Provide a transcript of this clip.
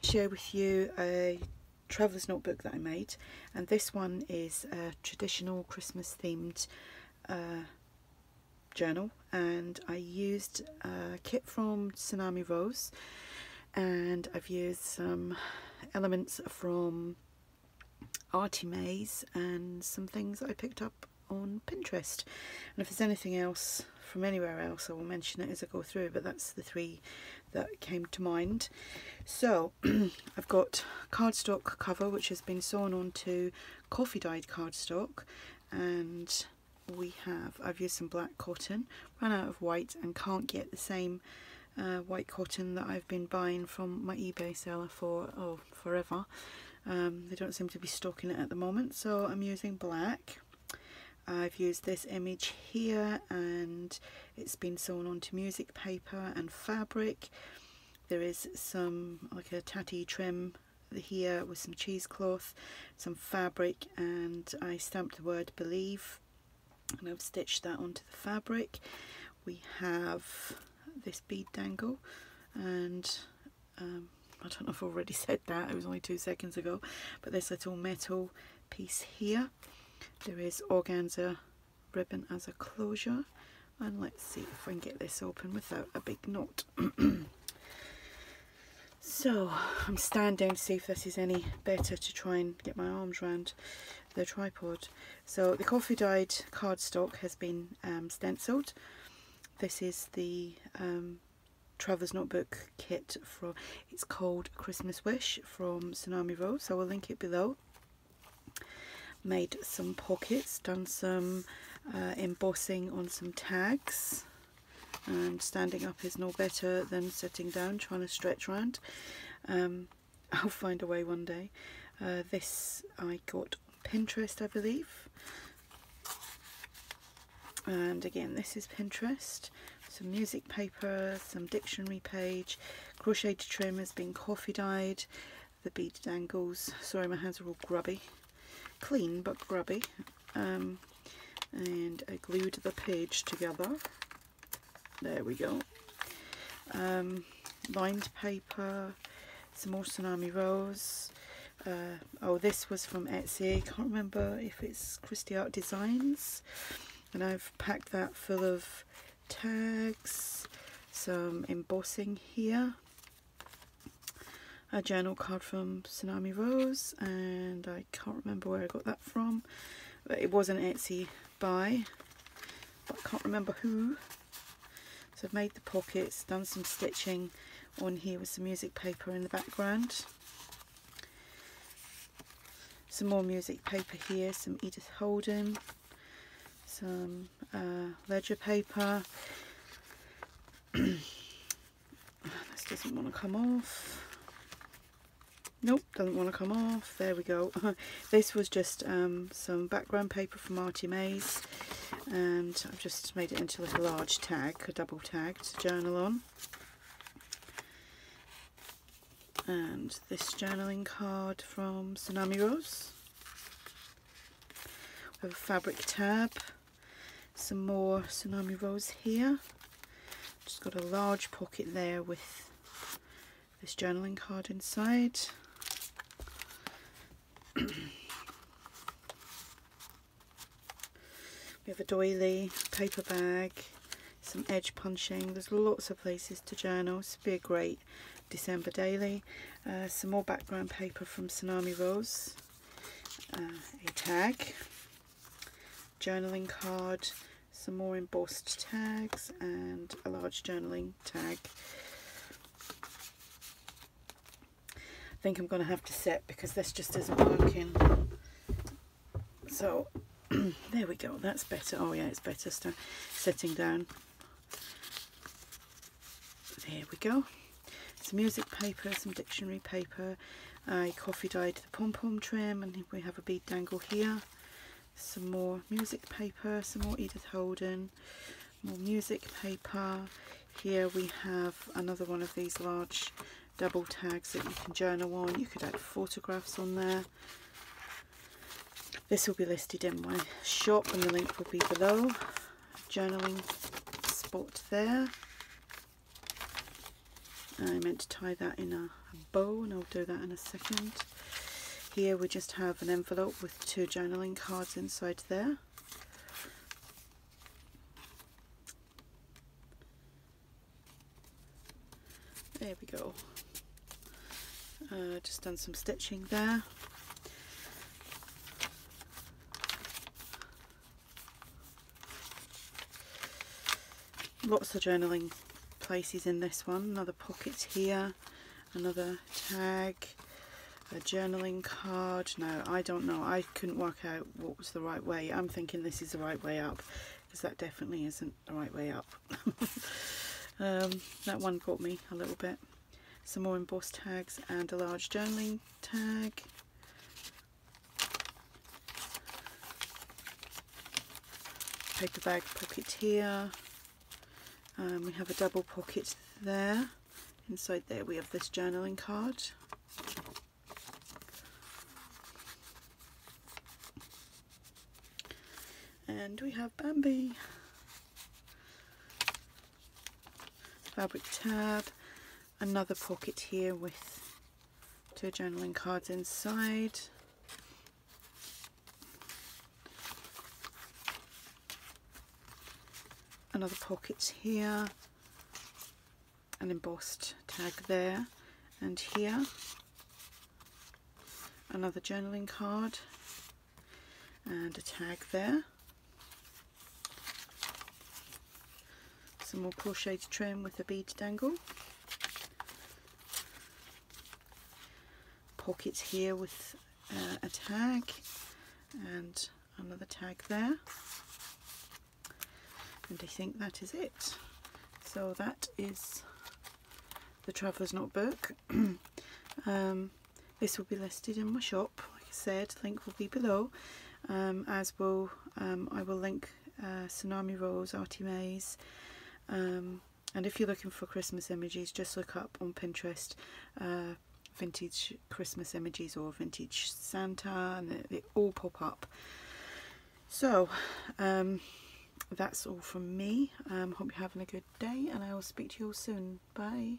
Share with you a traveller's notebook that I made, and this one is a traditional Christmas themed journal, and I used a kit from Tsunami Rose, and I've used some elements from Artie Mays and some things that I picked up on Pinterest. And if there's anything else from anywhere else, I will mention it as I go through, but that's the three that came to mind. So I've got cardstock cover which has been sewn onto coffee dyed cardstock, and I've used some black cotton, ran out of white and can't get the same white cotton that I've been buying from my eBay seller for forever. They don't seem to be stocking it at the moment, so I'm using black. I've used this image here, and it's been sewn onto music paper and fabric. There is some like a tatty trim here with some cheesecloth, some fabric, and I stamped the word believe, and I've stitched that onto the fabric. We have this bead dangle, and I don't know if I've already said that, it was only 2 seconds ago, but this little metal piece here. There is organza ribbon as a closure, and let's see if I can get this open without a big knot. So I'm standing to see if this is any better to try and get my arms around the tripod. So the coffee dyed cardstock has been stenciled. This is the Traveller's Notebook kit it's called Christmas Wish from Tsunami Rose. I will link it below. Made some pockets, done some embossing on some tags, and standing up is no better than sitting down trying to stretch around. I'll find a way one day. This I got on Pinterest, I believe, and again this is Pinterest. Some music paper, some dictionary page, crocheted trim has been coffee dyed, the bead dangles, sorry my hands are all grubby, clean but grubby, and I glued the page together. There we go. Lined paper, some more Tsunami Rose. Oh, this was from Etsy. I can't remember if it's Christy Art Designs, and I've packed that full of tags, some embossing here, a journal card from Tsunami Rose, and I can't remember where I got that from, but it was an Etsy buy, but I can't remember who. So I've made the pockets, done some stitching on here with some music paper in the background. Some more music paper here, some Edith Holden, some ledger paper. This doesn't want to come off. Nope, doesn't want to come off. There we go. This was just some background paper from Artie Mays, and I've just made it into like a large tag, a double tag to journal on. And this journaling card from Tsunami Rose. We have a fabric tab, some more Tsunami Rose here. Just got a large pocket there with this journaling card inside. We have a doily, paper bag, some edge punching. There's lots of places to journal. This would be a great December daily. Some more background paper from Tsunami Rose. A tag, journaling card, some more embossed tags, and a large journaling tag. I think I'm going to have to set because this just isn't working. So there we go, that's better. Oh yeah, it's better sitting down. There we go. Some music paper, some dictionary paper. I coffee dyed the pom-pom trim, and we have a bead dangle here. Some more music paper, some more Edith Holden, more music paper. Here we have another one of these large double tags that you can journal on. You could add photographs on there. This will be listed in my shop and the link will be below. Journaling spot there. I meant to tie that in a bow, and I'll do that in a second. Here we just have an envelope with 2 journaling cards inside there. There we go. Just done some stitching there. Lots of journaling places in this one. Another pocket here, another tag, a journaling card. No, I don't know. I couldn't work out what was the right way. I'm thinking this is the right way up, because that definitely isn't the right way up. That one got me a little bit. Some more embossed tags and a large journaling tag. Paper bag pocket here. We have a double pocket there. Inside there we have this journaling card. And we have Bambi. Fabric tab. Another pocket here with 2 journaling cards inside. Another pocket here, an embossed tag there, and here another journaling card and a tag there. Some more crocheted trim with a bead dangle. Pockets here with a tag and another tag there. And I think that is it. So that is the Traveller's Notebook. This will be listed in my shop, like I said. Link will be below, as will I will link Tsunami Rose, Artie Mays, and if you're looking for Christmas images, just look up on Pinterest vintage Christmas images or vintage Santa, and they all pop up. So that's all from me. Hope you're having a good day, and I will speak to you all soon. Bye.